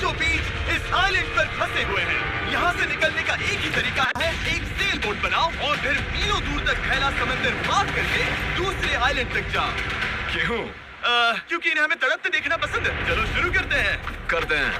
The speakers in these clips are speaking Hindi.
बीचों बीच इस आइलैंड पर फंसे हुए हैं। यहाँ से निकलने का एक ही तरीका है, एक सेल बोट बनाओ और फिर मीलों दूर तक फैला समंदर पार करके दूसरे आइलैंड तक जाओ। क्यों? क्योंकि इन्हें हमें तड़पते देखना पसंद है। चलो शुरू करते हैं।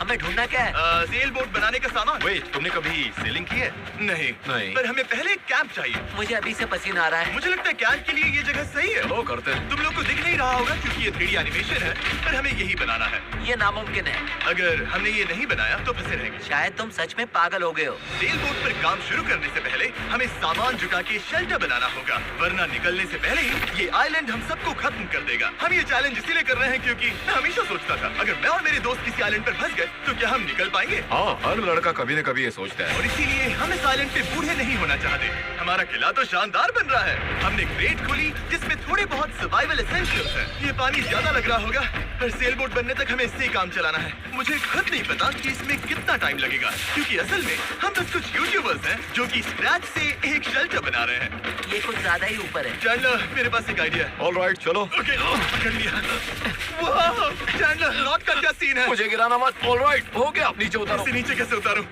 हमें ढूंढना क्या है? सेल बोट बनाने का सामान। वेट, तुमने कभी सेलिंग की है? नहीं नहीं। पर हमें पहले एक कैंप चाहिए। मुझे अभी से पसीना आ रहा है। मुझे लगता है कैंप के लिए ये जगह सही है। चलो करते हैं। तुम लोग को दिख नहीं रहा होगा क्योंकि ये 3D एनिमेशन है, पर हमें यही बनाना है। ये नामुमकिन है। अगर हमने ये नहीं बनाया तो फंसे रहेंगे। शायद तुम सच में पागल हो गए हो। सेल बोट पर काम शुरू करने से पहले हमें सामान जुटा के शेल्टर बनाना होगा, वरना निकलने से पहले ही ये आइलैंड हम सबको खत्म कर देगा। हम ये चैलेंज इसीलिए कर रहे हैं क्योंकि मैं हमेशा सोचता था अगर मैं और मेरे दोस्त किसी आइलैंड पर फंस गए तो क्या हम निकल पाएंगे। हाँ, हर लड़का कभी न कभी ये सोचता है। और इसीलिए हम इस आइलैंड पे बूढ़े नहीं होना चाहते। हमारा किला तो शानदार बन रहा है। हमने क्रेट खोली जिसमें थोड़े बहुत सर्वाइवल एसेंशियल्स हैं। ये पानी ज्यादा लग रहा होगा, पर सेल बोट बनने तक हमें इससे ही काम चलाना है। मुझे खुद नहीं पता कि इसमें कितना टाइम लगेगा, क्योंकि असल में हम बस कुछ यूट्यूबर्स हैं जो कि स्क्रैच से एक शेल्टर बना रहे हैं। ये कुछ ज्यादा ही ऊपर है। चैंडलर, मेरे पास एक आइडिया है। ऑलराइट, चलो। ओके, पकड़ लिया। वाह, चैंडलर, लॉट का क्या सीन है? मुझे गिराना मत। ऑलराइट, हो गया। नीचे उतारो। इसे नीचे कैसे उतारूं?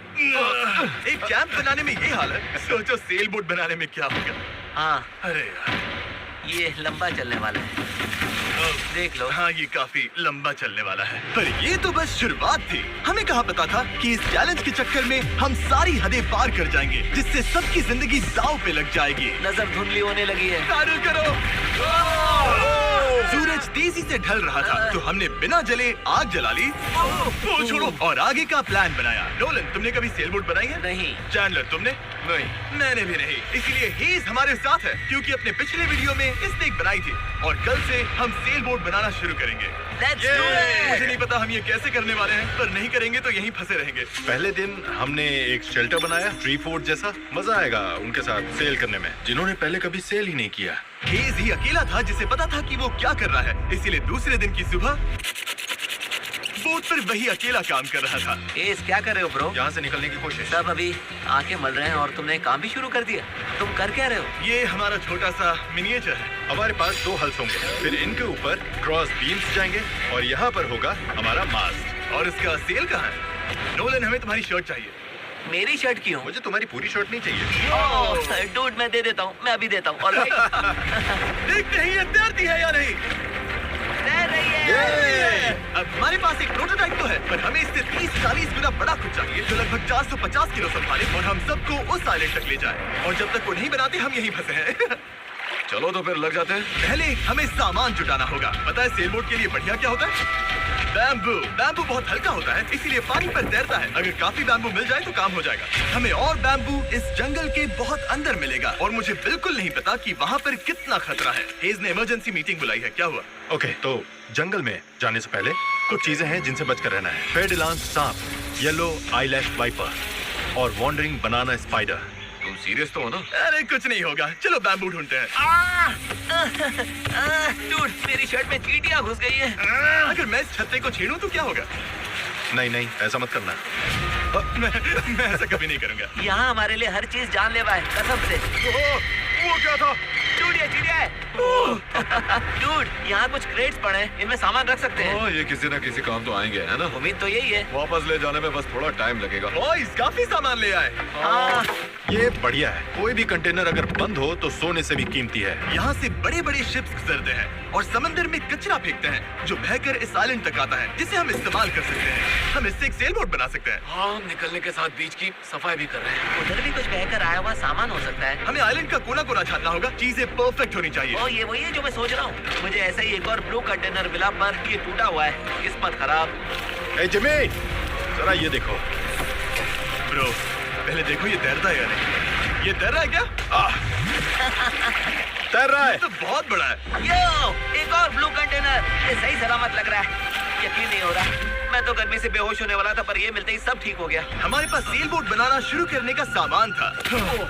एक कैंप बनाने में ये हाल है, सोचो सेल बोट बनाने में क्या होगा। हाँ, अरे यार, ये लंबा चलने वाला है। देख लो। हाँ, ये काफी लंबा चलने वाला है, पर ये तो बस शुरुआत थी। हमें कहाँ पता था कि इस चैलेंज के चक्कर में हम सारी हदें पार कर जाएंगे, जिससे सबकी जिंदगी दांव पे लग जाएगी। नजर धुंधली होने लगी है। तारुल करो। सूरज तेजी से ढल रहा था, तो हमने बिना जले आग जला ली। ओ छोड़ो, और आगे का प्लान बनाया। नोलन, तुमने कभी सेल बोट बनाई है? नहीं। चैंडलर, तुमने? नहीं। मैंने भी नहीं। इसलिए हेज हमारे साथ है, क्योंकि अपने पिछले वीडियो में इसने एक बनाई थी, और कल से हम सेल बोट बनाना शुरू करेंगे। Let's do it! मुझे नहीं पता हम ये कैसे करने वाले हैं, पर नहीं करेंगे तो यहीं फंसे रहेंगे। पहले दिन हमने एक शेल्टर बनाया, ट्री फोर्ट जैसा। मजा आएगा उनके साथ सेल करने में, जिन्होंने पहले कभी सेल ही नहीं किया। हेज ही अकेला था जिसे पता था कि वो क्या कर रहा है, इसीलिए दूसरे दिन की सुबह बोट पर वही अकेला काम कर रहा था। एस, क्या कर रहे हो ब्रो? यहाँ से निकलने की कोशिश। सब अभी आंखें मल रहे हैं और तुमने काम भी शुरू कर दिया। तुम कर क्या रहे हो? ये हमारा छोटा सा मिनिएचर है। हमारे पास 2 हल्स होंगे, फिर इनके ऊपर क्रॉस बीम्स जाएंगे और यहाँ पर होगा हमारा मास्ट। और इसका सेल कहाँ है? नोलन, हमें तुम्हारी शर्ट चाहिए। मेरी शर्ट क्यों? मुझे तुम्हारी पूरी शर्ट नहीं चाहिए। डूड, मैं दे देता हूँ। मैं अभी देता हूँ। ऑलराइट। देखते ही ये तैरती है या नहीं। तैर रही है। अब हमारे पास एक प्रोटोटाइप तो है, पर हमें इससे 30-40 गुना बड़ा कुछ चाहिए जो लगभग 450 किलो संभाले और हम सबको उस आइलैंड तक ले जाए। और जब तक वो नहीं बनाते हम यहीं फंसे हैं। चलो तो फिर लग जाते हैं। पहले हमें सामान जुटाना होगा। पता है सेल बोट के लिए बढ़िया क्या होता है? बैम्बू। बैम्बू बहुत हल्का होता है, इसीलिए पानी पर तैरता है। अगर काफी बैम्बू मिल जाए तो काम हो जाएगा। हमें और बैम्बू इस जंगल के बहुत अंदर मिलेगा, और मुझे बिल्कुल नहीं पता कि वहाँ पर कितना खतरा है। हेज ने इमरजेंसी मीटिंग बुलाई है। क्या हुआ? ओके, तो जंगल में जाने से पहले कुछ चीजें हैं जिनसे बचकर रहना है। फेडिलांस सांप, येलो आईलैश वाइपर और वॉन्डरिंग बनाना स्पाइडर। तुम सीरियस तो हो ना? अरे कुछ नहीं होगा, चलो बैम्बू ढूंढते हैं। डूड, मेरी शर्ट में चींटियां घुस गई है। अगर मैं इस छत्ते को छेड़ूं तो क्या होगा? नहीं नहीं, ऐसा मत करना। मैं ऐसा कभी नहीं करूंगा। यहाँ हमारे लिए हर चीज जानलेवा है, कसम से। वो क्या था? डूड, ये चिड़िया है। डूड, यहाँ कुछ क्रेट्स पड़े हैं, इनमें सामान रख सकते हैं। ये किसी ना किसी काम तो आएंगे, है ना? उम्मीद तो यही है। वापस ले जाने में बस थोड़ा टाइम लगेगा। बॉयज, काफी सामान ले आए। हाँ। ये बढ़िया है। कोई भी कंटेनर अगर बंद हो तो सोने से भी कीमती है। यहाँ से बड़े बड़े शिप्स गुजरते हैं और समंदर में कचरा फेंकते हैं जो बहकर इस आइलैंड तक आता है, जिसे हम इस्तेमाल कर सकते हैं। हम इससे एक सेल बोट बना सकते हैं। हाँ, निकलने के साथ बीच की सफाई भी कर रहे हैं। उधर भी कुछ बहकर आया हुआ सामान हो सकता है। हमें आइलैंड का कोना कोना छानना होगा, चीजें परफेक्ट होनी चाहिए। ओ, ये वही है जो मैं सोच रहा हूँ। मुझे ऐसा ही एक और ब्लू कंटेनर मिला, पर ये टूटा हुआ है। किस्मत खराब। ए जिमी, जरा ये देखो। ब्रो, पहले देखो ये तैरता है या नहीं। ये तैर रहा है क्या? तैर रहा है। तो बहुत बड़ा है। यो, एक और ब्लू कंटेनर। ये सही सलामत लग रहा है। यकीन नहीं हो रहा। मैं तो गर्मी से बेहोश होने वाला था, पर ये मिलते ही सब ठीक हो गया। हमारे पास सेल बोट बनाना शुरू करने का सामान था,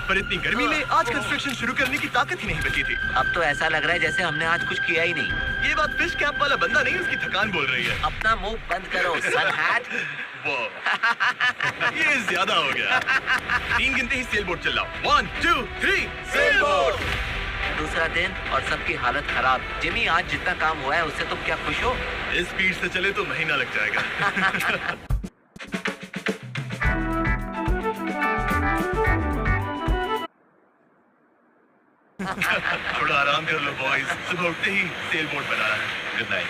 पर इतनी गर्मी में आज कंस्ट्रक्शन शुरू करने की ताकत ही नहीं बची थी। अब तो ऐसा लग रहा है जैसे हमने आज कुछ किया ही नहीं। ये बात फिश कैप वाला बंदा नहीं, उसकी थकान बोल रही है। अपना मुंह बंद करो, सन हैट। वो ये ज्यादा हो गया। 3 गिनते ही सेल बोट चलाओ। 1 2 3 सेल बोट। दूसरा दिन और सबकी हालत खराब। जिमी, आज जितना काम हुआ है उससे तुम क्या खुश हो? इस स्पीड से चले तो महीना लग जाएगा। थोड़ा आराम कर लो बॉयज, सुबह उठते ही सेल बोट बनाना है। Good night.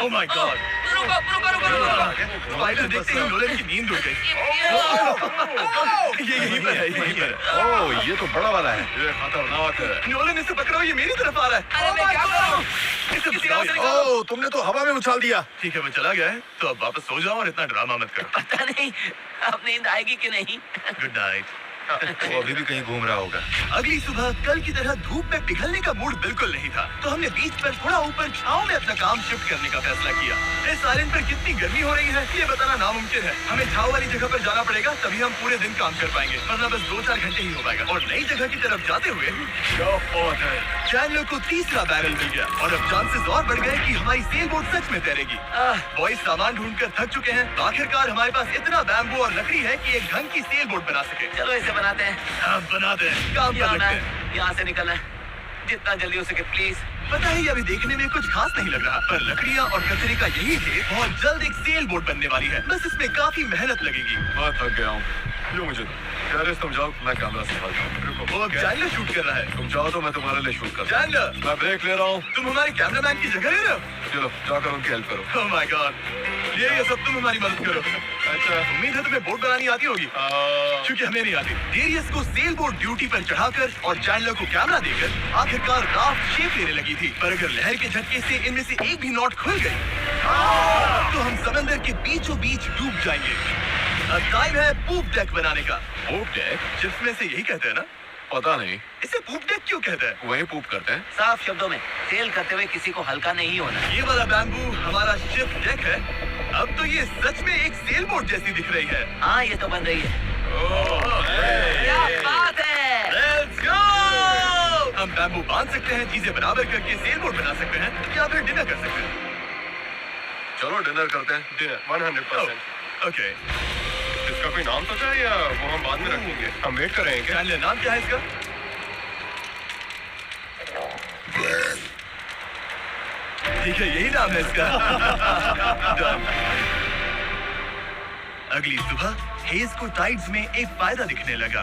Oh my God, spider देखते ही नोलन की नींद उड़ गई। ये यहीं पर है, यहीं पर है। ओह, ये तो बड़ा वाला है। ये खतरनाक है। नोलन इसे पकड़ो, ये मेरी तरफ आ रहा है। अरे मैं क्या करूं? इसे बचाओ यार। ओह, तुमने तो हवा में उछाल दिया। ठीक है, मैं चला गया है, तो अब वापस सो जाओ और इतना ड्रामा मत करो। पता नहीं अब नींद आएगी कि नहीं। Good night. वो अभी भी कहीं घूम रहा होगा। अगली सुबह कल की तरह धूप में पिघलने का मूड बिल्कुल नहीं था, तो हमने बीच पर थोड़ा ऊपर छांव में अपना काम शिफ्ट करने का फैसला किया। इस आइलैंड पर कितनी गर्मी हो रही है ये बताना नामुमकिन है। हमें छांव वाली जगह पर जाना पड़ेगा, तभी हम पूरे दिन काम कर पाएंगे, वरना बस 2-4 घंटे ही हो पाएगा। और नई जगह की तरफ जाते हुए चैंडलर को तीसरा बैरल मिल गया और अब चांसेस और बढ़ गए कि हमारी सेल बोट सच में तैरेगी। बॉयज सामान ढूंढकर थक चुके हैं, तो आखिरकार हमारे पास इतना बैम्बू और लकड़ी है कि एक ढंग की सेल बोट बना सके। चलो इसे बनाते हैं। बना दे, काम कर लेते हैं। यहाँ से निकलना है, जितना जल्दी हो सके प्लीज। पता है ये अभी देखने में कुछ खास नहीं लग रहा, पर लकड़ियाँ और कचरे का यही ढेर बहुत जल्द एक सेल बोट बनने वाली है। बस इसमें काफी मेहनत लगेगी। मैं थक गया हूँ, लो मुझे कैरेस तुम जाओ, मैं कैमरा संभालता हूँ। रुको, वो अब चैंडलर शूट कर रहा है। तुम चाहो तो मैं तुम्हारे लिए शूट करता चैंडलर, हूँ। मैं ब्रेक ले रहा हूँ। तुम हमारे कैमरामैन की जगह ले रहे हो? चलो जाकर उनकी हेल्प करो। ओह माय गॉड, ये सब तुम हमारी मदद करो। अच्छा, उम्मीद है तुम्हें बोट बनानी आती होगी, क्योंकि हमें नहीं आती। डेरियस को सेल बोट ड्यूटी पर चढ़ाकर और चैंडलर को कैमरा देकर आखिरकार राफ्ट शेप लेने लगी थी, पर अगर लहर के झटके से इनमें से एक भी नॉट खुल गई तो हम समंदर के बीचों बीच डूब जाएंगे। अब टाइम है पूप डेक बनाने का। पूप डेक? शिप्स में से यही कहते हैं ना? पता नहीं, इसे पूप डेक क्यों कहते हैं? वही पूप करते हैं। साफ शब्दों में, सेल करते हुए किसी को हल्का नहीं होना। ये वाला बैम्बू हमारा शिप डेक है। अब तो ये सच में एक सेल बोट जैसी दिख रही है। हाँ ये तो बन रही है। Hey! क्या बात है। Let's go! हम बैम्बू बांध सकते हैं, चीजें बराबर करके सेल बोट बना सकते हैं, या फिर डिनर कर सकते हैं। चलो डिनर करते हैं। डिनर 100%। ओके, इसका कोई नाम तो चाहिए या वो हम बाद में रखेंगे? हम वेट कर रहे हैं क्या? चैंडलर नाम क्या है इसका? ठीक है, यही नाम है इसका। Done. अगली सुबह हेज को टाइड्स में एक फायदा दिखने लगा।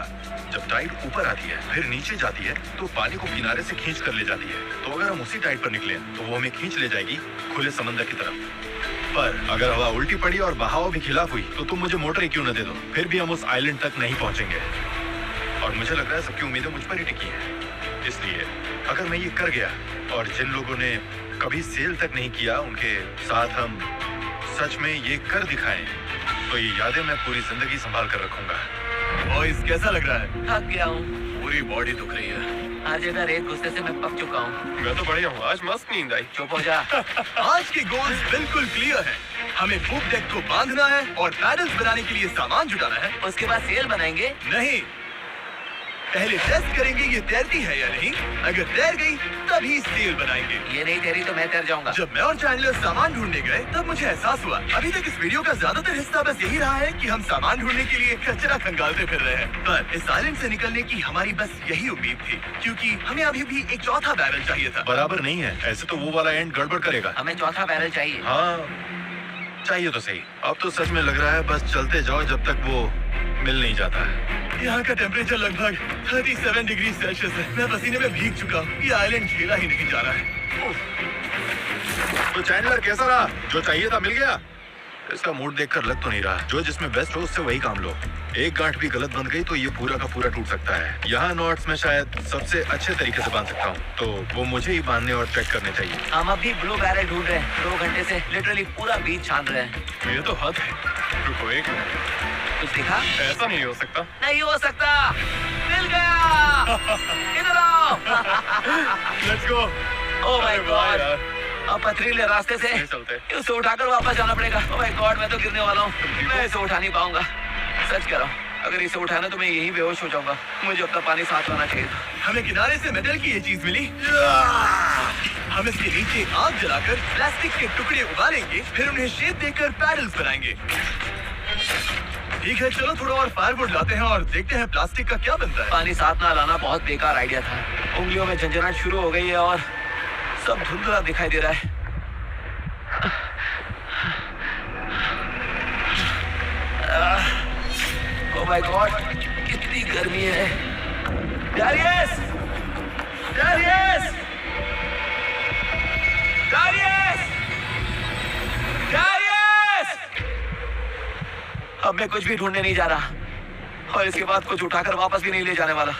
जब टाइड ऊपर आती है फिर नीचे जाती है तो पानी को किनारे से खींच कर ले जाती है। तो अगर हम उसी टाइड पर निकले तो वो हमें खींच ले जाएगी खुले समंदर की तरफ। पर अगर हवा उल्टी पड़ी और बहाव भी खिलाफ हुई तो तुम मुझे मोटर ही क्यों न दे दो, फिर भी हम उस आइलैंड तक नहीं पहुंचेंगे। और मुझे लग रहा है सबकी उम्मीदें मुझ पर ही टिकी हैं। इसलिए अगर मैं ये कर गया और जिन लोगों ने कभी सेल तक नहीं किया उनके साथ हम सच में ये कर दिखाएं, तो ये यादें मैं पूरी जिंदगी संभाल कर रखूंगा। बॉयज कैसा लग रहा है? थक गया हूँ, पूरी बॉडी दुख रही है। हर जगह रेत गुस्से से मैं पक चुका हूँ। मैं तो बढ़िया हूँ, आज मस्त नींद आई। चुप हो जा। आज के गोल्स बिल्कुल क्लियर हैं। हमें पूप डेक को बांधना है और पैडल्स बनाने के लिए सामान जुटाना है। उसके बाद सेल बनाएंगे। नहीं, पहले टेस्ट करेंगे ये तैरती है या नहीं। अगर तैर गई तभी सेल बनाएंगे। ये नहीं तैरी तो मैं तैर जाऊंगा। जब मैं और चैंडलर सामान ढूंढने गए तब मुझे एहसास हुआ अभी तक इस वीडियो का ज्यादातर हिस्सा बस यही रहा है कि हम सामान ढूंढने के लिए कचरा खंगालते फिर रहे हैं। पर इस आइलैंड से निकलने की हमारी बस यही उम्मीद थी, क्योंकि हमें अभी भी एक चौथा बैरल चाहिए था। बराबर नहीं है, ऐसे तो वो वाला एंड गड़बड़ करेगा। हमें चौथा बैरल चाहिए। हाँ चाहिए तो सही। अब तो सच में लग रहा है बस चलते जाओ जब तक वो मिल नहीं जाता है। यहाँ का टेम्परेचर लगभग 37 डिग्री सेल्सियस है। मैं पसीने में भीग चुका हूँ। ये आइलैंड झेला ही नहीं जा रहा है। तो चैंडलर कैसा रहा? जो चाहिए था मिल गया? इसका मूड देखकर लग तो नहीं रहा। जो जिसमें बेस्ट हो उससे वही काम लो। एक गांठ भी गलत बन गई तो ये पूरा का पूरा टूट सकता है। यहाँ नॉट्स में शायद सबसे अच्छे तरीके से बांध सकता हूँ, तो वो मुझे ही बांधने और चेक करने चाहिए। हम अभी ब्लू बैरल ढूंढ रहे हैं। 2 घंटे से लिटरली पूरा बीच छान रहे हैं। ये तो हद है। रुको एक मिनट, कुछ दिखा? ऐसा नहीं हो सकता। नहीं हो सकता। मिल गया। इधर आओ। Let's go. Oh my God, अब पथरीले रास्ते से चलते। उसे उठाकर वापस जाना पड़ेगा। ओह माय गॉड, मैं तो गिरने वाला हूँ। मैं इसे उठा नहीं पाऊंगा, सच कह रहा हूँ। अगर इसे उठाना तो मैं यही बेहोश हो जाऊंगा। मुझे अपना पानी साथ लाना चाहिए था। हमें किनारे से मेटल की ये चीज मिली। हम इसके नीचे आग जलाकर प्लास्टिक के टुकड़े उबालेंगे, फिर उन्हें शेप देकर पैडल्स बनाएंगे। ठीक है, चलो थोड़ा और फायरवुड लाते हैं और देखते हैं प्लास्टिक का क्या बनता है। पानी साथ ना लाना बहुत बेकार आइडिया था। उंगलियों में झंझनाहट शुरू हो गई है और सब धुंधला दिखाई दे रहा है। ओह माय गॉड, कितनी गर्मी है। Darius, Darius! Darius! Darius! अब मैं कुछ भी ढूंढने नहीं जा रहा और इसके बाद कुछ उठाकर वापस भी नहीं ले जाने वाला।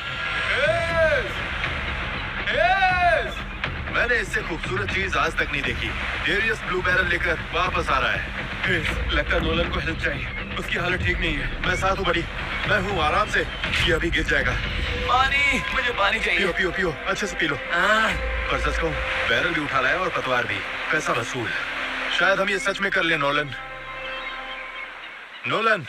मैंने इससे खूबसूरत चीज आज तक नहीं देखी। डेरियस ब्लू बैरल लेकर वापस आ रहा है। लगता है नोलन को हेल्प चाहिए, उसकी हालत ठीक नहीं है। मैं साथ हूँ बड़ी, मैं हूँ आराम से। ये अभी गिर जाएगा। पानी, मुझे पानी चाहिए। पियो पियो पियो, अच्छे से पी लो। पर सच कहूँ, बैरल भी उठा लाया और पतवार भी। कैसा वसूल। शायद हम ये सच में कर लें नोलन। नोलन।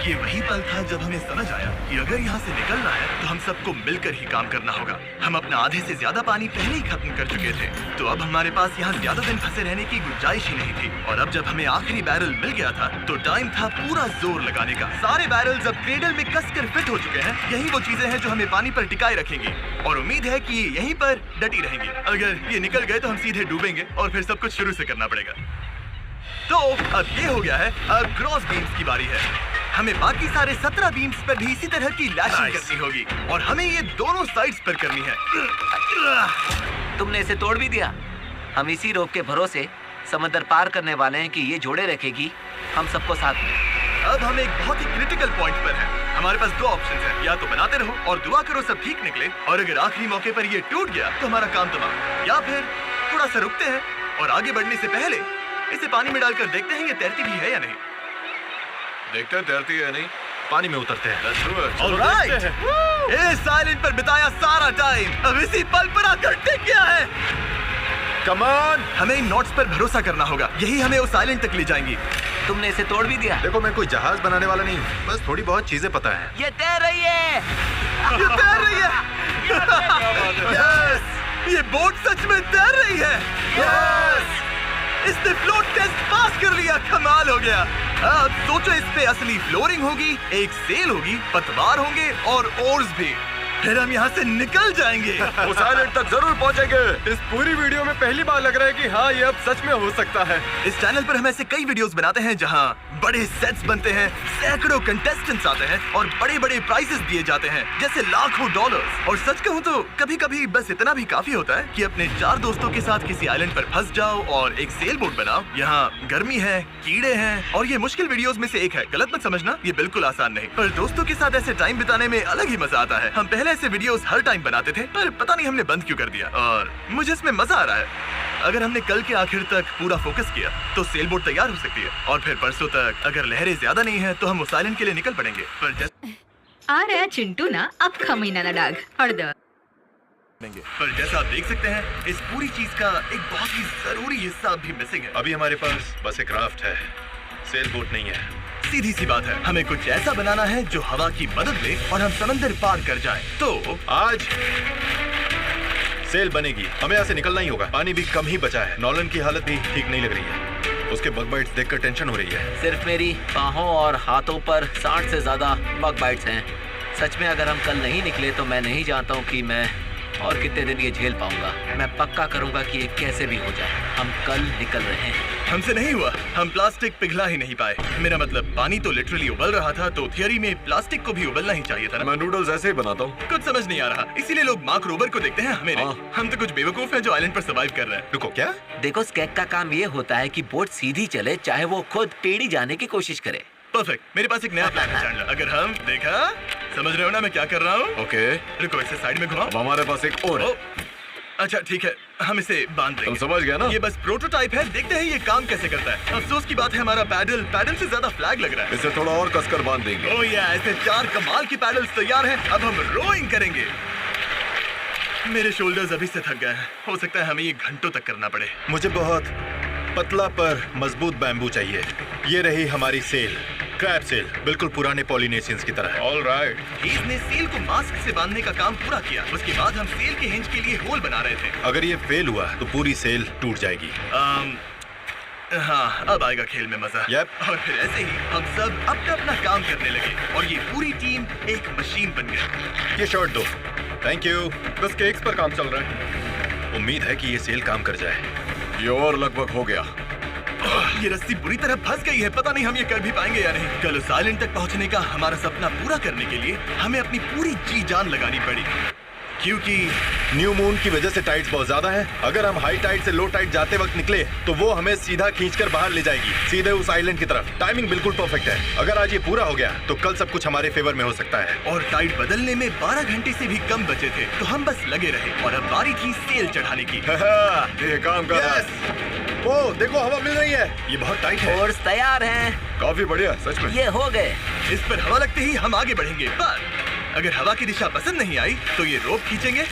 ये वही पल था जब हमें समझ आया कि अगर यहाँ से निकलना है तो हम सबको मिलकर ही काम करना होगा। हम अपना आधे से ज्यादा पानी पहले ही खत्म कर चुके थे, तो अब हमारे पास यहाँ ज्यादा दिन फंसे रहने की गुंजाइश ही नहीं थी। और अब जब हमें आखिरी बैरल मिल गया था तो टाइम था पूरा जोर लगाने का। सारे बैरल्स अब क्रेडल में कसकर फिट हो चुके हैं। यही वो चीजें हैं जो हमें पानी पर टिकाए रखेंगी और उम्मीद है कि यहीं पर डटी रहेंगी। अगर ये निकल गए तो हम सीधे डूबेंगे और फिर सब कुछ शुरू से करना पड़ेगा। तो अब ये हो गया है, अब क्रॉस बीम्स की बारी है। हमें बाकी सारे 17 बीम्स पर भी इसी तरह की लैशिंग करनी होगी और हमें ये दोनों साइड्स पर करनी है। तुमने इसे तोड़ भी दिया। हम इसी रोप के भरोसे समंदर पार करने वाले हैं कि ये जोड़े रखेगी हम सबको साथ में। अब हम एक बहुत ही क्रिटिकल पॉइंट पर हैं। हमारे पास दो ऑप्शंस हैं, या तो बनाते रहो और दुआ करो सब ठीक निकले, और अगर आखिरी मौके पर ये टूट गया तो हमारा काम तमाम, या फिर थोड़ा सा रुकते हैं और आगे बढ़ने से पहले इसे पानी में डालकर देखते हैं ये तैरती भी है या नहीं। देखते हैं तैरती है नहीं। पानी में उतरते हैं। ऑलराइट, इस आइलैंड पर बिताया सारा टाइम अब इसी पल पर आकर टिक गया है। कम ऑन, हमें इन नोट्स पर भरोसा करना होगा, यही हमें उस आइलैंड तक ले जाएंगी। तुमने इसे तोड़ भी दिया। देखो मैं कोई जहाज बनाने वाला नहीं, बस थोड़ी बहुत चीजें पता है। ये तैर रही है। ये तैर रही है। यस, ये बोट सच में तैर रही है। यस, इसने फ्लोट टेस्ट पास कर लिया। कमाल हो गया। अब सोचो, इस पे असली फ्लोरिंग होगी, एक सेल होगी, पतवार होंगे और ओर्स भी। फिर हम यहाँ से निकल जाएंगे। उस आइलैंड तक जरूर पहुंचेंगे। इस पूरी वीडियो में पहली बार लग रहा है कि हाँ, ये अब सच में हो सकता है। इस चैनल पर हम ऐसे कई वीडियोस बनाते हैं जहां बड़े सेट्स बनते हैं, सैकड़ों कंटेस्टेंट्स आते हैं और बड़े बड़े प्राइजेस दिए जाते हैं, जैसे लाखों डॉलर्स। और सच कहूं तो कभी कभी बस इतना भी काफी होता है कि अपने 4 दोस्तों के साथ किसी आइलैंड पर फंस जाओ और एक सेल बोट बनाओ। यहाँ गर्मी है, कीड़े हैं और ये मुश्किल वीडियोस में से एक है। गलत मत समझना, ये बिल्कुल आसान नहीं, पर दोस्तों के साथ ऐसे टाइम बिताने में अलग ही मजा आता है। हम पहले ऐसे वीडियोस हर टाइम बनाते थे, पर पता नहीं हमने बंद क्यों कर दिया, और मुझे इसमें मजा आ रहा है। अगर हमने कल के आखिर तक पूरा फोकस किया तो सेल बोट तैयार हो सकती है, और फिर परसों तक अगर लहरें ज्यादा नहीं है तो हम उस आइलैंड के लिए निकल पड़ेंगे। आ रहा चिंटू ना अख्खा महिना डाग हळद। पर जैसा आप देख सकते हैं, इस पूरी चीज का एक बहुत ही जरूरी हिस्सा अभी मिसिंग है। अभी हमारे पास बस एक राफ्ट है, सेल बोट नहीं है। सीधी सी बात है, हमें कुछ ऐसा बनाना है जो हवा की मदद ले और हम समंदर पार कर जाएं। तो आज सेल बनेगी, हमें यहाँ से निकलना ही होगा। पानी भी कम ही बचा है। नॉलन की हालत भी ठीक नहीं लग रही है, उसके बग बाइट्स देखकर टेंशन हो रही है। सिर्फ मेरी बाहों और हाथों पर 60 से ज्यादा बग बाइट्स हैं। सच में अगर हम कल नहीं निकले तो मैं नहीं जानता हूँ कि मैं और कितने दिन ये झेल पाऊंगा। मैं पक्का करूंगा कि ये कैसे भी हो जाए। हम कल निकल रहे हैं। हमसे नहीं हुआ, हम प्लास्टिक पिघला ही नहीं पाए। मेरा मतलब पानी तो लिटरली उबल रहा था, तो थियरी में प्लास्टिक को भी उबलना ही चाहिए था ना। मैं नूडल्स ऐसे ही बनाता हूँ। कुछ समझ नहीं आ रहा, इसीलिए लोग मार्क रोबर को देखते हैं, हमें नहीं। हम तो कुछ बेवकूफ हैं जो आइलैंड पर सर्वाइव कर रहे हैं। रुको, क्या? देखो, स्केक का काम ये होता है कि बोट सीधी चले, चाहे वो खुद टेढ़ी जाने की कोशिश करे। परफेक्ट, मेरे पास एक नया प्लान है चैंडलर। अगर हम देखा, समझ रहे हो ना मैं क्या कर रहा हूँ? ओके, रुको, इसे साइड में घुमाओ। अब हमारे पास एक और है। अच्छा ठीक है, हम इसे बांध देंगे। तुम समझ गया ना? ये बस प्रोटोटाइप है, देखते हैं ये काम कैसे करता है। अफसोस की बात है, हमारा पैडल से ज्यादा फ्लैग लग रहा है। इसे थोड़ा और कसकर बांध देंगे। ओह या, ऐसे 4 कमाल की पैडल्स तैयार हैं। अब हम रोइंग करेंगे। मेरे शोल्डर्स अभी से थक गए हैं, हो सकता है हमें ये घंटों तक करना पड़े। मुझे बहुत पतला पर मजबूत बैम्बू चाहिए। ये रही हमारी सेल, क्रैब सेल, बिल्कुल पुराने पॉलिनेशियंस की तरह। All right. हीज ने सेल को मास्क से बांधने का काम पूरा किया। उसके बाद हम सेल के हिंज के लिए होल बना रहे थे। अगर ये फेल हुआ तो पूरी सेल टूट जाएगी। हाँ, अब आएगा खेल में मजा। Yep. और फिर ऐसे ही हम सब अपना अपना काम करने लगे और ये पूरी टीम एक मशीन बन गई। ये शॉट दो। Thank you. बस केक्स पर काम चल रहा है। उम्मीद है कि ये सेल काम कर जाए। ये और लगभग हो गया। ये रस्सी बुरी तरह फंस गई है, पता नहीं हम ये कर भी पाएंगे या नहीं। कल उस आइलैंड तक पहुंचने का हमारा सपना पूरा करने के लिए हमें अपनी पूरी जी जान लगानी पड़ी। क्योंकि न्यू मून की वजह से टाइड्स बहुत ज्यादा है। अगर हम हाई टाइड से लो टाइड जाते वक्त निकले तो वो हमें सीधा खींचकर बाहर ले जाएगी, सीधे उस आइलैंड की तरफ। टाइमिंग बिल्कुल परफेक्ट है। अगर आज ये पूरा हो गया तो कल सब कुछ हमारे फेवर में हो सकता है। और टाइड बदलने में 12 घंटे से भी कम बचे थे, तो हम बस लगे रहे और अब बारी थी सेल चढ़ाने की। ये काम कर रहा है। ओ देखो, हवा मिल रही है। ये बहुत टाइट है। फोर्स तैयार हैं। काफी बढ़िया, सच में। ये हो गए। इस पर हवा लगते ही हम आगे बढ़ेंगे, पर अगर हवा की दिशा पसंद नहीं आई तो ये रोप खींचेंगे।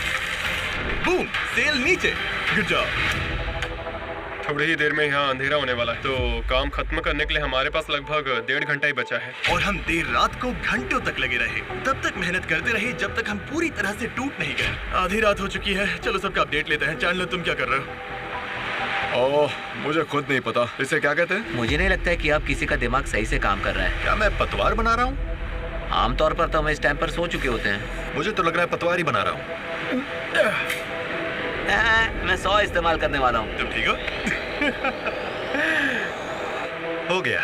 बूम, सेल नीचे। Good job. थोड़ी ही देर में यहाँ अंधेरा होने वाला है, तो काम खत्म करने के लिए हमारे पास लगभग 1.5 घंटा ही बचा है। और हम देर रात को घंटों तक लगे रहे, तब तक मेहनत करते रहे जब तक हम पूरी तरह से टूट नहीं गए। आधी रात हो चुकी है, चलो सबका अपडेट लेते हैं। चैंडलर, तुम क्या कर रहे हो? ओह, मुझे खुद नहीं पता इसे क्या कहते हैं। मुझे नहीं लगता है कि अब किसी का दिमाग सही से काम कर रहा है। क्या मैं पतवार बना रहा हूँ? आमतौर पर तो हम इस टाइम पर सो चुके होते हैं। मुझे तो लग रहा है पतवार ही बना रहा हूँ। मैं 100 इस्तेमाल करने वाला हूँ। तुम ठीक हो? हो गया।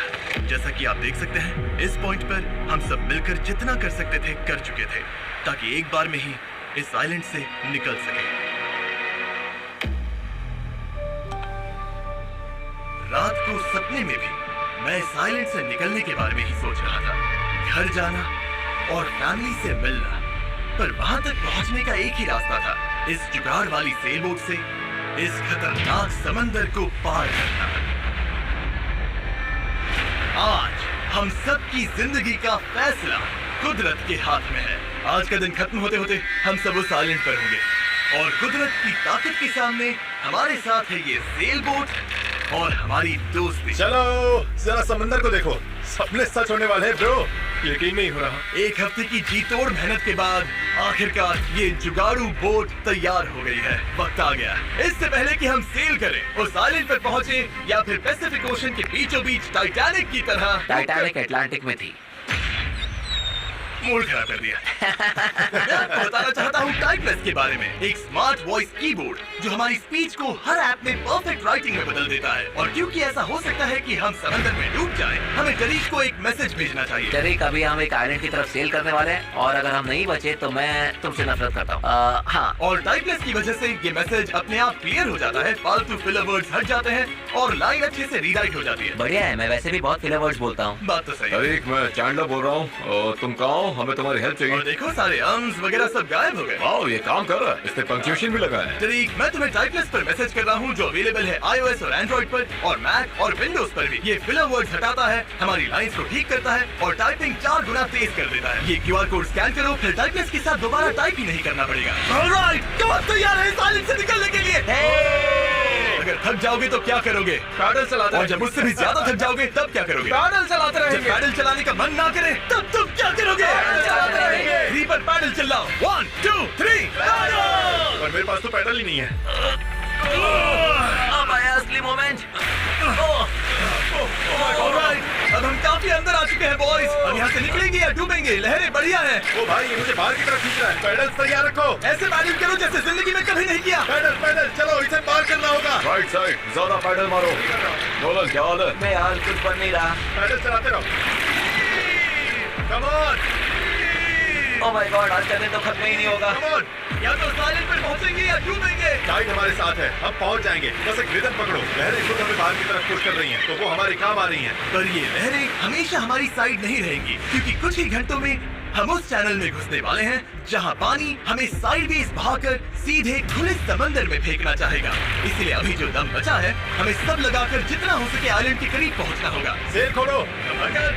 जैसा कि आप देख सकते हैं, इस पॉइंट पर हम सब मिलकर जितना कर सकते थे कर चुके थे, ताकि एक बार में ही इस आइलैंड से निकल सके। रात को सपने में भी मैं इस आइलैंड से निकलने के बारे में ही सोच रहा था। घर जाना और फैमिली से मिलना, पर वहां तक पहुंचने का एक ही रास्ता था, इस जुगाड़ वाली सेलबोट से इस खतरनाक समंदर को पार करना। आज हम सब की जिंदगी का फैसला कुदरत के हाथ में है। आज का दिन खत्म होते होते हम सब उस आइलैंड पर होंगे और कुदरत की ताकत के सामने हमारे साथ है ये सेलबोट और हमारी दोस्ती। चलो जरा समंदर को देखो, सपने सच होने वाले हैं ब्रो। यकीन नहीं हो रहा। एक हफ्ते की जी तोड़ मेहनत के बाद आखिरकार ये जुगाड़ू बोट तैयार हो गई है। वक्त आ गया, इससे पहले कि हम सेल करें, उस आइलैंड पर पहुंचे या फिर पैसिफिक ओशन के बीचों बीच टाइटैनिक की तरह। टाइटैनिक अटलांटिक में थी। मूड खराब कर दिया। मैं आपको बताना चाहता हूँ टाइपलेस के बारे में, एक स्मार्ट वॉइस कीबोर्ड जो हमारी स्पीच को हर ऐप में परफेक्ट राइटिंग में बदल देता है। और क्योंकि ऐसा हो सकता है कि हम समंदर में डूब जाएं, हमें डरीक को एक मैसेज भेजना चाहिए। डरीक, अभी हम एक आइलैंड की तरफ सेल करने वाले हैं और अगर हम नहीं बचे तो मैं तुमसे नफरत करता हूँ। हाँ। और टाइपलेस की वजह से ये मैसेज अपने आप क्लियर हो जाता है, फालतू फिलर वर्ड्स हट जाते हैं और लाइन अच्छे से रीराइट हो जाती है। बढ़िया है, मैं वैसे भी बहुत फिलर वर्ड्स बोलता हूँ। बात तो सही है। अरे मैं चैंडलर बोल रहा हूँ, तुम कहाँ हो? हमें तुम्हारी हेल्प चाहिए। और देखो सारे अम्स वगैरह सब गायब हो गए। वाओ, ये काम कर रहा है। इससे पंक्चुएशन भी लगा है। डरीक, मैं तुम्हें टाइपलेस पर मैसेज कर रहा हूँ जो अवेलेबल है iOS और एंड्रॉइड पर और मैक और विंडोज पर भी। ये फिलर वर्ड्स हटाता है, हमारी लाइंस को ठीक करता है और टाइपिंग 4 गुना तेज कर देता है। ये QR कोड स्कैन करो, फिर टाइपलेस के साथ दोबारा टाइप ही नहीं करना पड़ेगा। ऑलराइट, तो अब तैयार है इस आइलैंड से निकलने के लिए। अगर थक जाओगे तो क्या करोगे? पैडल चलाते और जब उससे भी ज्यादा थक जाओगे तब क्या करोगे? पैडल चलाते जब रहेंगे। पैडल चलाने का मन ना करे तब तुम क्या करोगे? चलाते रहेंगे। 3 पर पैडल चिल्लाओ। 1 2 3 पैडल। और मेरे पास तो पैडल ही नहीं है। अब आया असली मोमेंट। ऑलराइट, अब हम काफी अंदर आ चुके हैं बॉयज। अब यहाँ से निकलेंगे या डूबेंगे? लहरें बढ़िया हैं। ओ भाई, ये मुझे बाहर की तरफ खींच रहा है। पैडल तैयार रखो। ऐसे पैडल करो जैसे जिंदगी में कभी नहीं किया। पैडल पैडल, चलो इसे पार करना होगा। राइट साइड, ज्यादा पैडल मारो। नोलन, क्या हाल है? मैं यार कुछ बन नहीं रहा। पैडल चलाते रहो। Come on, oh my God, आज का दिन तो खत्म ही नहीं होगा। Come on. या तो साइलेंट पर पहुंचेंगे या डूबेंगे। टाइड हमारे साथ है, हम पहुंच जाएंगे। बस एक रिदम पकड़ो। लहरें खुद हमें बाहर की तरफ पुश कर रही हैं, तो वो हमारे काम आ रही हैं। पर ये लहरें हमेशा हमारी साइड नहीं रहेंगी, क्योंकि कुछ ही घंटों में हम उस चैनल में घुसने वाले हैं जहां पानी हमें साइडवेज बहाकर सीधे खुले समंदर में फेंकना चाहेगा। इसलिए अभी जो दम बचा है, हमें सब लगाकर जितना हो सके आइलैंड के करीब पहुंचना होगा। सेल खोलो। ओके,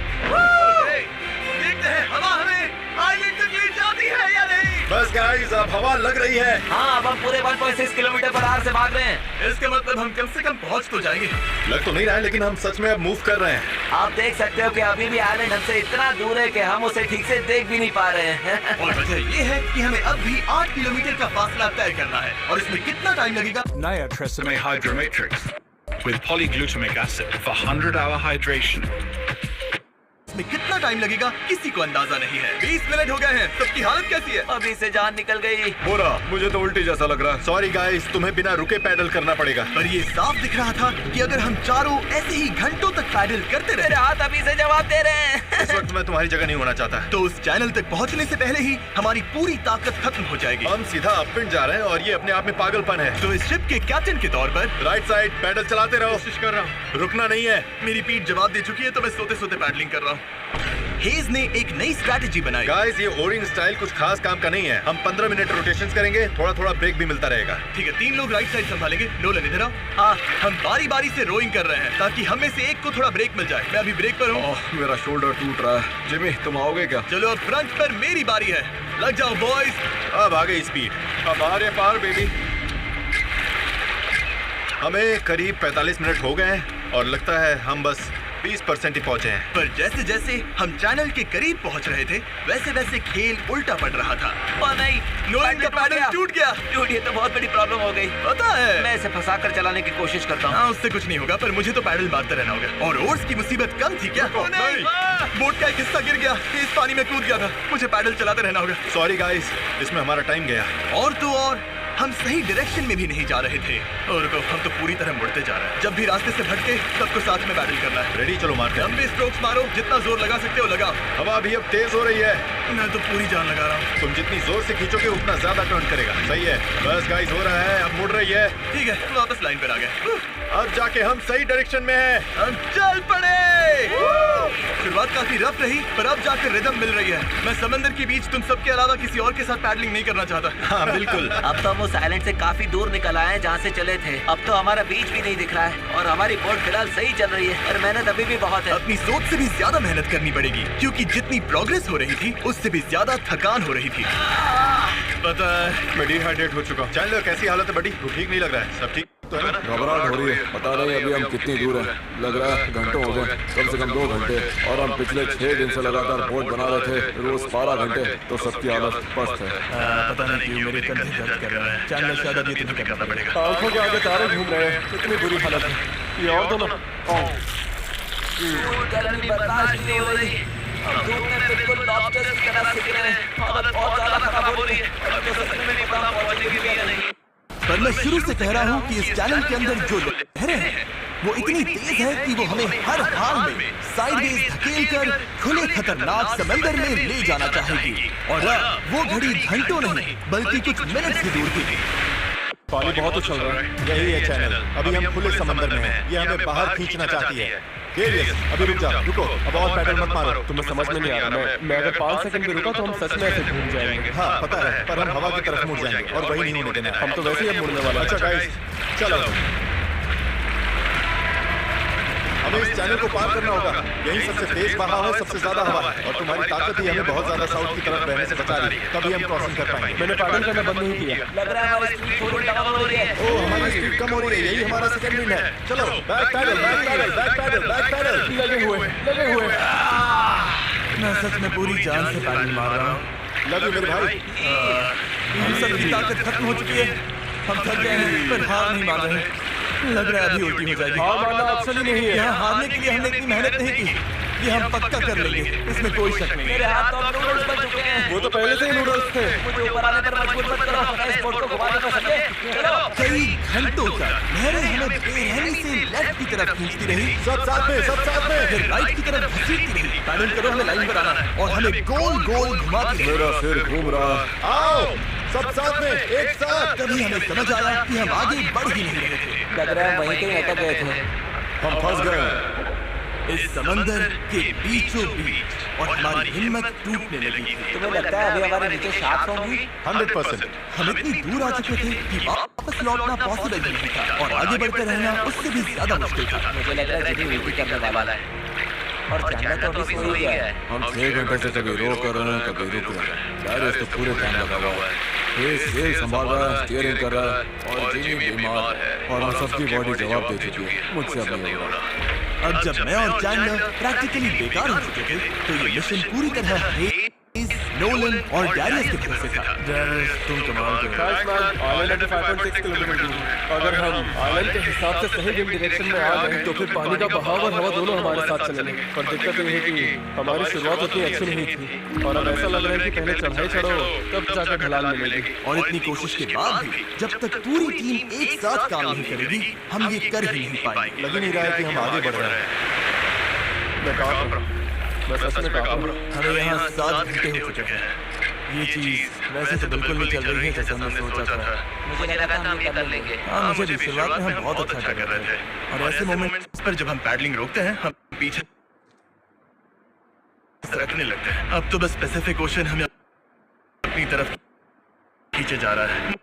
देखते हैं हवा हमें आइलैंड तक ले जाती है या नहीं। बस गाइस, अब हवा लग रही है। हाँ, अब हम पूरे 1.6 किलोमीटर पर आवर से भाग रहे हैं। इसका मतलब हम कम से कम पहुंच तो जाएंगे। लग तो नहीं रहा है, लेकिन हम सच में अब मूव कर रहे हैं। आप देख सकते हो कि अभी भी आइलैंड हमसे इतना दूर है कि हम उसे ठीक से देख भी नहीं पा रहे हैं। और वजह ये है कि हमें अब भी 8 किलोमीटर का फासला तय करना है और इसमें कितना टाइम लगेगा? Naya Tresemme Hydromatrix with polyglutamic acid for 100-hour hydration. इसमें कितना टाइम लगेगा किसी को अंदाजा नहीं है। 20 मिनट हो गए हैं, सबकी हालत कैसी है? अभी से जान निकल गई। बुरा, मुझे तो उल्टी जैसा लग रहा है। सॉरी गाइस, तुम्हें बिना रुके पैडल करना पड़ेगा। पर ये साफ दिख रहा था कि अगर हम चारों ऐसे ही घंटों तक पैडल करते मेरे रहे हाथ अभी से जवाब दे रहे हैं। इस वक्त मैं तुम्हारी जगह नहीं होना चाहता। तो उस चैनल तक पहुंचने से पहले ही हमारी पूरी ताकत खत्म हो जाएगी। हम सीधा अपविंड जा रहे हैं और ये अपने आप में पागलपन है। तो इस शिप के कैप्टन के तौर पर राइट साइड पैडल चलाते रहो। कोशिश कर रहा हूँ। रुकना नहीं है। मेरी पीठ जवाब दे चुकी है तो मैं सोते सोते पैडलिंग कर रहा हूँ। हेज ने एक नई स्ट्रैटेजी बनाई। गाइस, ये ओरिंग स्टाइल कुछ खास काम का नहीं है। हम 15 मिनट रोटेशंस करेंगे, थोड़ा थोड़ा ब्रेक भी मिलता रहेगा। ठीक है, 3 लोग राइट साइड संभालेंगे। नोलन इधर आओ। हाँ, हम बारी बारी से रोइंग कर रहे हैं ताकि हम में से एक को थोड़ा ब्रेक मिल जाए। मैं अभी ब्रेक पर हूँ। मेरा शोल्डर टूट रहा है। जिमी, तुम आओगे क्या? चलो अब फ्रंट पर मेरी बारी है। लग जाओ बॉयज। अब आ गई स्पीड। अब आ रहे पार बेबी। हमें करीब 45 मिनट हो गए हैं और लगता है हम बस 20% ही पहुंचे हैं। पर जैसे जैसे हम चैनल के करीब पहुंच रहे थे वैसे वैसे खेल उल्टा पड़ रहा था। ओ नहीं, नोलन का पैडल टूट गया। टूट, ये तो बहुत बड़ी प्रॉब्लम हो गई। पता है, मैं इसे फंसाकर चलाने की कोशिश करता हूँ। हाँ, उससे कुछ नहीं होगा, पर मुझे तो पैडल मारते रहना होगा। और ओर्स की मुसीबत कम थी क्या? नहीं, बोट का एक हिस्सा गिर गया, इस पानी में कूद गया था। मुझे पैडल चलाते रहना होगा। सॉरी गाइस, इसमें हमारा टाइम गया। और तो और हम सही डायरेक्शन में भी नहीं जा रहे थे। और हम तो पूरी तरह मुड़ते जा रहे हैं। जब भी रास्ते से भटके सबको साथ में पैडल करना है। रेडी, चलो मारते हैं। लंबे स्ट्रोक्स मारो, जितना जोर लगा सकते हो लगाओ। हवा भी अब तेज हो रही है। मैं तो पूरी जान लगा रहा हूँ। तुम जितनी जोर से खींचोगे उतना ज्यादा टर्न करेगा। सही है, बस गाइस हो रहा है, अब मुड़ रही है। ठीक है, वापस लाइन पर आ गए। अब जाके हम सही डायरेक्शन में हैं। हम चल पड़े। शुरुआत काफी रफ रही, पर अब जाकर रिदम मिल रही है। मैं समंदर के बीच तुम सबके अलावा किसी और के साथ पैडलिंग नहीं करना चाहता। हाँ बिल्कुल। अब तो हम उस आइलैंड से काफी दूर निकल आए हैं जहाँ से चले थे। अब तो हमारा बीच भी नहीं दिख रहा है और हमारी बोट फिलहाल सही चल रही है, पर मेहनत अभी भी बहुत है। अपनी सोच से भी ज्यादा मेहनत करनी पड़ेगी, क्योंकि जितनी प्रोग्रेस हो रही थी उससे भी ज्यादा थकान हो रही थी। पता है, मैं डिहाइड्रेट हो चुका हूँ। चैनलर, कैसी हालत है बड़ी? तू ठीक नहीं लग रहा है? सब ठीक तो है ना? घबराहट हो रही है। पता नहीं अभी हम कितनी दूर हैं। लग रहा है घंटों हो गए, कम से कम 2 घंटे। और हम पिछले 6 दिन से लगातार बोट बना रहे थे, रोज 12 घंटे। तो सबकी हालत पस्त है। पता नहीं क्यों मेरे कंधे दर्द कर रहे हैं। चैनल शायद अभी तुम्हें करना पड़ेगा। आंखों के आगे तारे घूम रहे हैं। कितनी बुरी हालत है। ये और तो ना। गर्मी बर्दाश्त नहीं हो रही। हम धूप में बिल्कुल लॉबस्टर की तरह सिक रहे हैं। हालत बहुत ज्यादा खराब हो रही है। अब तो सच में नहीं पता पहुंचने की भी है नहीं। पर मैं शुरू से कह रहा हूँ कि इस चैनल के अंदर जो लहरें हैं वो इतनी तेज है कि वो हमें हर हाल में साइडवेज धकेल कर खुले खतरनाक समंदर में ले जाना चाहेगी। और वो घड़ी घंटों नहीं बल्कि कुछ मिनट ही दूर थी। पानी बहुत उछल रहा है। यही है चैनल। अभी हम खुले समंदर में हैं। ये हमें बाहर खींचना चाहती है। डेरियस, अभी रुक जा, रुको, अब और पैडल मत मारो। तुम्हें समझ में नहीं आ रहा। मैं अगर 5 सेकंड भी रुका तो हम सच में ऐसे घूम जाएंगे। हाँ पता है, पर हम हवा की तरफ मुड़ जाएंगे और वही नहीं होने देना। हम तो वैसे ही अब मुड़ने वाले हैं। अच्छा गाइस, चलो हमें इस चैनल को पार करना होगा। यही सबसे तेज बहाव है, सबसे ज्यादा हवा है और तुम्हारी ताकत ही हमें बहुत ज्यादा साउथ की तरफ बहने से बचा रही है। तभी हम क्रॉसिंग कर पाएंगे। मैंने पैडल करना बंद नहीं किया। लग रहा है हमारी स्पीड थोड़ी डाउन हो रही है। ओह, हमारी स्पीड कम हो रही है। यही हमारा सेकंड विंड है। चलो back paddle, back paddle, back paddle, back paddle. लगे हुए। मैं सच में पूरी जान से पैडल मार रहा हूँ। लव यू मेरे भाई। हम सबकी ताकत खत्म हो चुकी है। हम थक गए हैं पर हार नहीं मान रहे। लग रहा है अभी उल्टी हो जाएगी। हार मानना ऑप्शन ही नहीं है। यहाँ हारने के लिए हमने इतनी मेहनत नहीं की। ये हम पक्का कर लेंगे, इसमें कोई शक नहीं मेरे है। हाथ तो अब नूडल्स बन चुके हैं। वो तो पहले से ही नूडल्स थे। मुझे ऊपर आने पर मजबूर मत करो। मैं इस बोट को घुमाने में समझे। चलो। कई घंटों तक लहरें हमें बेरहमी से लेफ्ट की तरफ खींचती रही, सब साथ में, सब साथ में। फिर राइट की तरफ घसीटती रही। पैडल करो, हमें लाइन पर आना है और हमें गोल गोल घुमाती रही। मेरा सिर घूम रहा है। आओ सब साथ में, एक साथ। तभी हमें समझ आया कि हम आगे बढ़ ही नहीं रहे थे। लग रहा है वहीं कहीं अटक गए थे। हम फंस गए इस समंदर के बीचों बीच और हमारी हिम्मत टूटने लगी थी। तुम्हें लगता है अभी हमारे नीचे शार्क्स होंगी? 100%। हम इतनी दूर आ चुके थे कि वापस लौटना पॉसिबल ही नहीं था और आगे बढ़ते रहना उससे भी ज्यादा मुश्किल था। मुझे लग रहा है जिमी उल्टी करने वाला है और चैनल तो अभी सो ही है। हम 6 घंटे से कभी रोक कर रहे हैं, कभी रुक रहे हैं। डायरेक्ट तो पूरे टाइम लगा हुआ है। ये संभाल रहा है, स्टीयरिंग कर रहा है और जिमी बीमार है और हम सबकी बॉडी जवाब दे चुकी है। मुझसे अब नहीं हो रहा। अब जब मैं और चैंडलर प्रैक्टिकली बेकार हो चुके थे तो ये मिशन पूरी तरह हेज, नोलन और डैरियस के भरोसे था। डैरियस, तुम कमाल कर रहे हो। आइलैंड 5.6 किलोमीटर दूर है। अगर हम आइलैंड के हिसाब से सही विंड डायरेक्शन में आ गए तो फिर पानी का बहाव और हवा दोनों हमारे साथ चलेंगे। पर दिक्कत ये है कि हमारी शुरुआत उतनी अच्छी नहीं थी और अब ऐसा लग रहा है कि पहले चढ़ाई चढ़ो तब जाकर ढलान मिलेगी। और इतनी कोशिश के बाद भी जब तक पूरी टीम एक साथ काम नहीं करेगी हम ये कर ही नहीं पाएंगे। लग ही नहीं रहा है कि हम आगे बढ़ रहे हैं। मैं कहा मैं सच में काबू। हमें यहाँ 7 घंटे हो चुके हैं। ये चीज वैसे तो बिल्कुल नहीं चल रही है जैसा हमने सोचा था। मुझे लगा था हम ये कर लेंगे। हाँ, मुझे भी शुरुआत में हम बहुत अच्छा कर रहे थे, और ऐसे मोमेंट्स पर जब हम पैडलिंग रोकते हैं हम पीछे सरकने लगते हैं। अब तो बस पैसिफिक ओशन हमें अपनी तरफ खींचे जा रहा है।